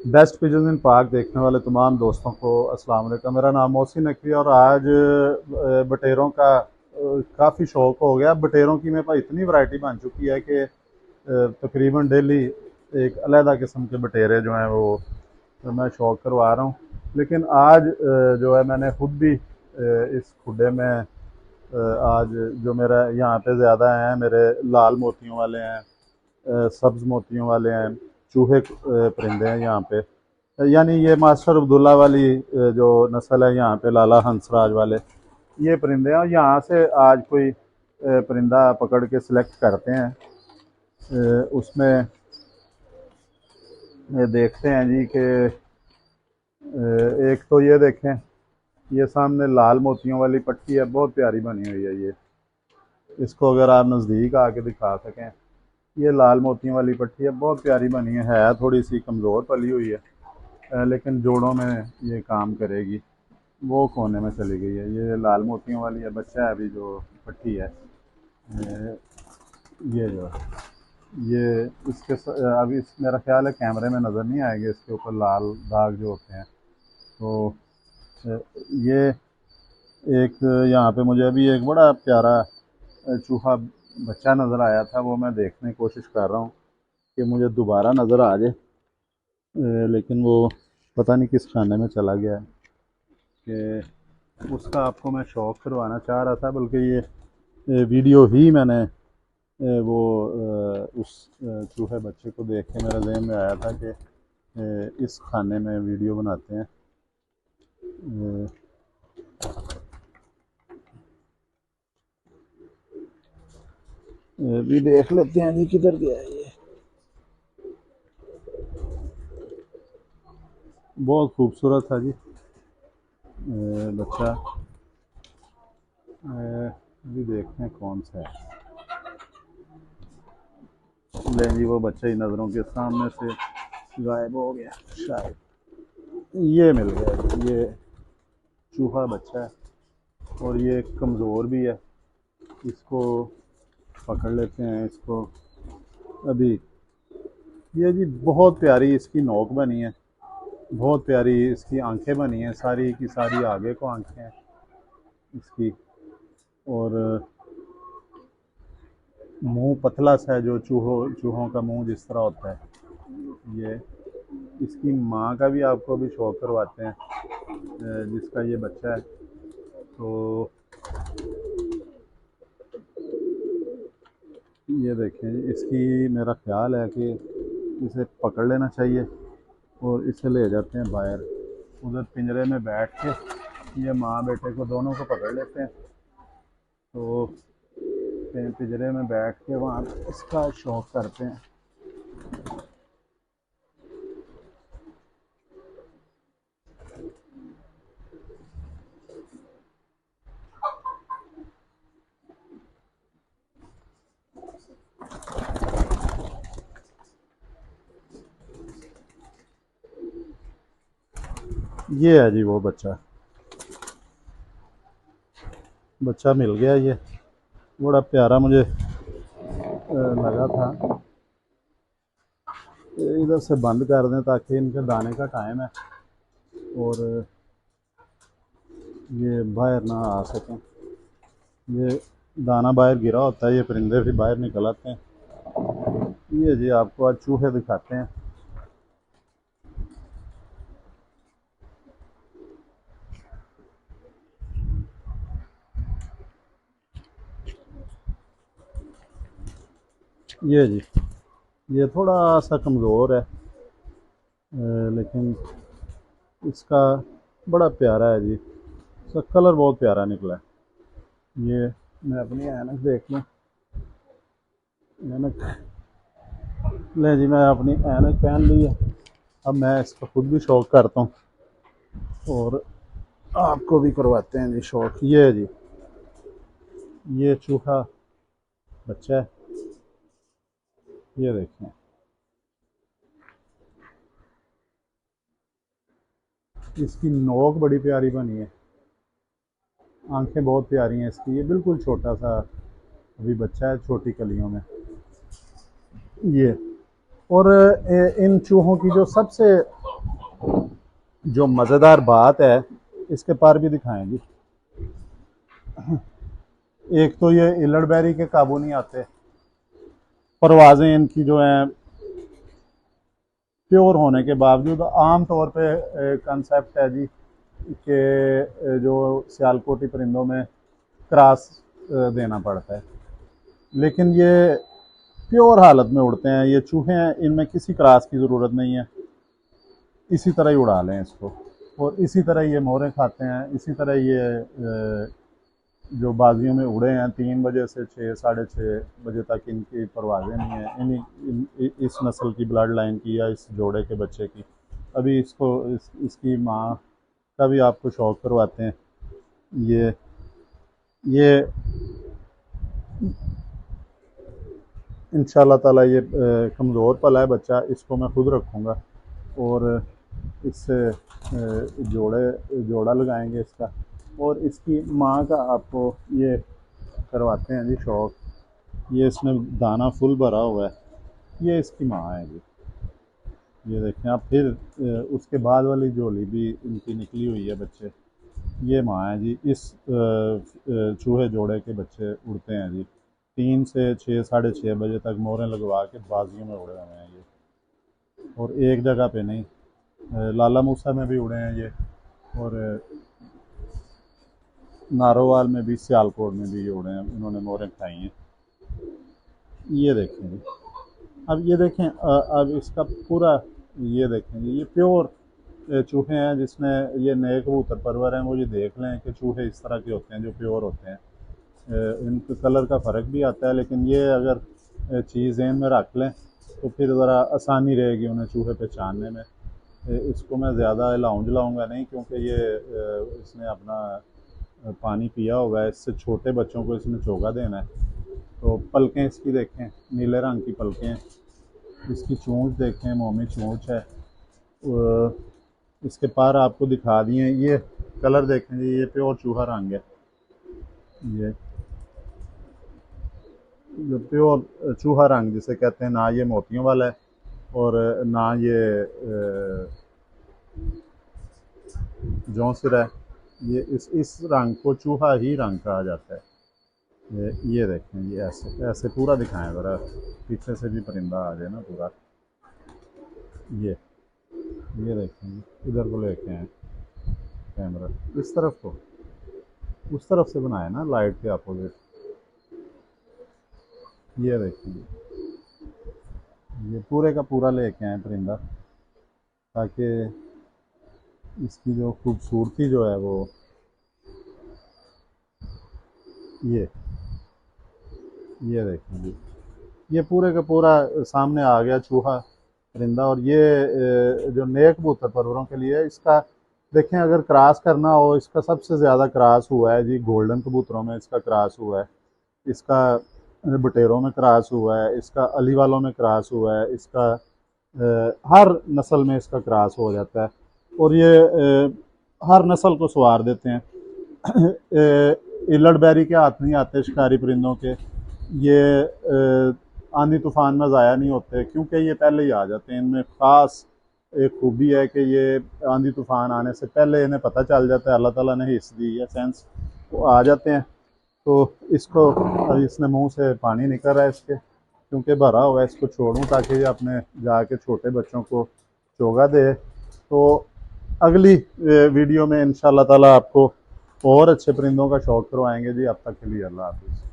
Best pigeon इन park देखने वाले तमाम दोस्तों को अस्सलाम वालेकुम। मेरा नाम मोहसिन नकवी और आज बटेरों का काफ़ी शौक़ हो गया। बटेरों की मेरे पास इतनी वैरायटी बन चुकी है कि तकरीबन डेली एक अलहदा किस्म के बटेरे जो हैं वो मैं शौक़ करवा रहा हूँ। लेकिन आज जो है मैंने खुद भी इस खुडे में आज जो मेरा यहाँ पे ज़्यादा हैं, मेरे लाल मोतियों वाले हैं, सब्ज़ मोतियों वाले हैं, चूहे परिंदे हैं यहाँ पे। यानी ये मास्टर अब्दुल्ला वाली जो नस्ल है यहाँ पे, लाला हंसराज वाले ये परिंदे हैं। और यहाँ से आज कोई परिंदा पकड़ के सिलेक्ट करते हैं, उसमें देखते हैं जी कि एक तो ये देखें, ये सामने लाल मोतियों वाली पट्टी है, बहुत प्यारी बनी हुई है ये। इसको अगर आप नज़दीक आके दिखा सकें, ये लाल मोतियों वाली पट्टी है, बहुत प्यारी बनी है थोड़ी सी कमज़ोर पली हुई है, लेकिन जोड़ों में ये काम करेगी। वो कोने में चली गई है, ये लाल मोतियों वाली है, बच्चा है अभी जो पट्टी है। ये जो ये इसके अभी मेरा ख्याल है कैमरे में नज़र नहीं आएंगे इसके ऊपर लाल दाग जो होते हैं। तो ये एक यहाँ पे मुझे अभी एक बड़ा प्यारा चूहा बच्चा नज़र आया था, वो मैं देखने की कोशिश कर रहा हूँ कि मुझे दोबारा नज़र आ जाए, लेकिन वो पता नहीं किस खाने में चला गया है कि उसका आपको मैं शौक़ करवाना चाह रहा था। बल्कि ये वीडियो ही मैंने वो उस चूहे बच्चे को देख के मेरे ज़हन में आया था कि इस खाने में वीडियो बनाते हैं। भी देख लेते हैं जी किधर गया है ये। बहुत खूबसूरत था जी बच्चा। अभी देखते हैं कौन सा है। ले जी, वो बच्चा ही नज़रों के सामने से गायब हो गया शायद। ये मिल गया, ये चूहा बच्चा है और ये कमज़ोर भी है। इसको पकड़ लेते हैं इसको अभी। ये जी बहुत प्यारी इसकी नोक बनी है, बहुत प्यारी इसकी आंखें बनी हैं, सारी की सारी आगे को आंखें हैं इसकी। और मुंह पतला सा है, जो चूहों का मुंह जिस तरह होता है। ये इसकी माँ का भी आपको भी शौक़ करवाते हैं, जिसका ये बच्चा है। तो ये देखें, इसकी मेरा ख्याल है कि इसे पकड़ लेना चाहिए और इसे ले जाते हैं बाहर। उधर पिंजरे में बैठ के ये माँ बेटे को दोनों को पकड़ लेते हैं। तो पिंजरे में बैठ के वहाँ इसका शौक़ करते हैं। ये है जी वो बच्चा मिल गया। ये बड़ा प्यारा मुझे लगा था। इधर से बंद कर दें ताकि इनके दाने का टाइम है और ये बाहर ना आ सकें। ये दाना बाहर गिरा होता है, ये परिंदे भी बाहर निकल आते हैं। ये जी आपको आज चूहे दिखाते हैं। ये जी, ये थोड़ा सा कमज़ोर है, लेकिन इसका बड़ा प्यारा है जी। इसका कलर बहुत प्यारा निकला है। ये मैं अपनी ऐनक देख लूँ। ऐनक ले जी, मैं अपनी ऐनक पहन ली है। अब मैं इसका खुद भी शौक़ करता हूँ और आपको भी करवाते हैं जी शौक़। ये है जी, ये चूहा बच्चा है, ये देखें। इसकी नोक बड़ी प्यारी बनी है, आंखें बहुत प्यारी हैं इसकी। ये बिल्कुल छोटा सा अभी बच्चा है, छोटी कलियों में ये। और इन चूहों की जो सबसे जो मज़ेदार बात है, इसके पर भी दिखाएंगी। एक तो ये इलड़बेरी के काबू नहीं आते, परवाज़ें इनकी जो हैं प्योर होने के बावजूद आम तौर पे कंसेप्ट है जी कि जो सियालकोटी परिंदों में क्रॉस देना पड़ता है, लेकिन ये प्योर हालत में उड़ते हैं। ये चूहे हैं, इनमें किसी क्रॉस की ज़रूरत नहीं है, इसी तरह ही उड़ा लें इसको, और इसी तरह ये मोहरें खाते हैं, इसी तरह ये जो बाजियों में उड़े हैं 3 बजे से 6 साढ़े 6 बजे तक इनकी परवाज़ें नहीं हैं। इस नस्ल की ब्लड लाइन की या इस जोड़े के बच्चे की। अभी इसकी माँ का भी आपको शौक करवाते हैं। ये इंशाल्लाह ताला ये कमज़ोर पला है बच्चा, इसको मैं खुद रखूँगा और इससे जोड़ा लगाएंगे इसका, और इसकी माँ का आपको ये करवाते हैं जी शौक। ये इसमें दाना फुल भरा हुआ है, ये इसकी माँ है जी। ये देखें आप, फिर उसके बाद वाली झोली भी इनकी निकली हुई है बच्चे, ये माँ है जी। इस चूहे जोड़े के बच्चे उड़ते हैं जी 3 से 6 साढ़े 6 बजे तक मोहरें लगवा के बाजियों में उड़े हुए हैं ये, और एक जगह पे नहीं, लाला मूसा में भी उड़े हैं ये, और नारोवाल में भी, सियालकोट में भी ये उड़े हैं, इन्होंने मोहरें खाई हैं। ये देखें जी, अब ये देखें, अब इसका पूरा ये देखें जी, ये प्योर चूहे हैं। जिसमें ये नए कबूतर परवर हैं वो ये देख लें कि चूहे इस तरह के होते हैं जो प्योर होते हैं। इनके कलर का फ़र्क भी आता है, लेकिन ये अगर चीज़ ज़हन में रख लें तो फिर ज़रा आसानी रहेगी उन्हें चूहे पहचानने में। इसको मैं ज़्यादा हिलाऊंगा नहीं, क्योंकि ये इसने अपना पानी पिया हुआ है, इससे छोटे बच्चों को इसने चोगा देना है। तो पलकें इसकी देखें, नीले रंग की पलकें हैं। इसकी चोंच देखें, मोमी चोंच है। इसके पर आपको दिखा दिए। ये कलर देखें जी, ये प्योर चूहा रंग है। ये जो प्योर चूहा रंग जिसे कहते हैं, ना ये मोतियों वाला है और ना ये जौंसिर है। ये इस रंग को चूहा ही रंग कहा जाता है। ये देखें जी, ऐसे ऐसे पूरा दिखाएं ज़रा, पीछे से भी परिंदा आ जाए ना पूरा। ये देखें जी, इधर को लेके आए कैमरा, इस तरफ को, उस तरफ से बनाए ना लाइट के अपोजिट। ये देखें जी, ये पूरे का पूरा लेके आए परिंदा, ताकि इसकी जो खूबसूरती जो है वो ये देखें जी, ये पूरे का पूरा सामने आ गया चूहा परिंदा। और ये जो नए कबूतर परवरों के लिए इसका देखें, अगर क्रॉस करना हो, इसका सबसे ज़्यादा क्रॉस हुआ है जी गोल्डन कबूतरों में, इसका क्रॉस हुआ है, इसका बटेरों में क्रॉस हुआ है, इसका अली वालों में क्रॉस हुआ है, इसका हर नस्ल में इसका क्रॉस हो जाता है, और ये हर नस्ल को सवार देते हैं। इलड़बेरी के हाथ नहीं आते शिकारी परिंदों के, ये आंधी तूफान में ज़ाया नहीं होते, क्योंकि ये पहले ही आ जाते हैं। इनमें ख़ास एक खूबी है कि ये आंधी तूफान आने से पहले इन्हें पता चल जाता है, अल्लाह ताला ने हिस्स दी है सेंस, वो आ जाते हैं। तो इसको, इसने मुंह से पानी निकल रहा है इसके, क्योंकि भरा हुआ है, इसको छोड़ूं ताकि ये अपने जाके छोटे बच्चों को चोगा दे। तो अगली वीडियो में इंशाल्लाह ताला आपको और अच्छे परिंदों का शौक़ करवाएंगे जी। अब तक के लिए अल्लाह हाफ़िज़।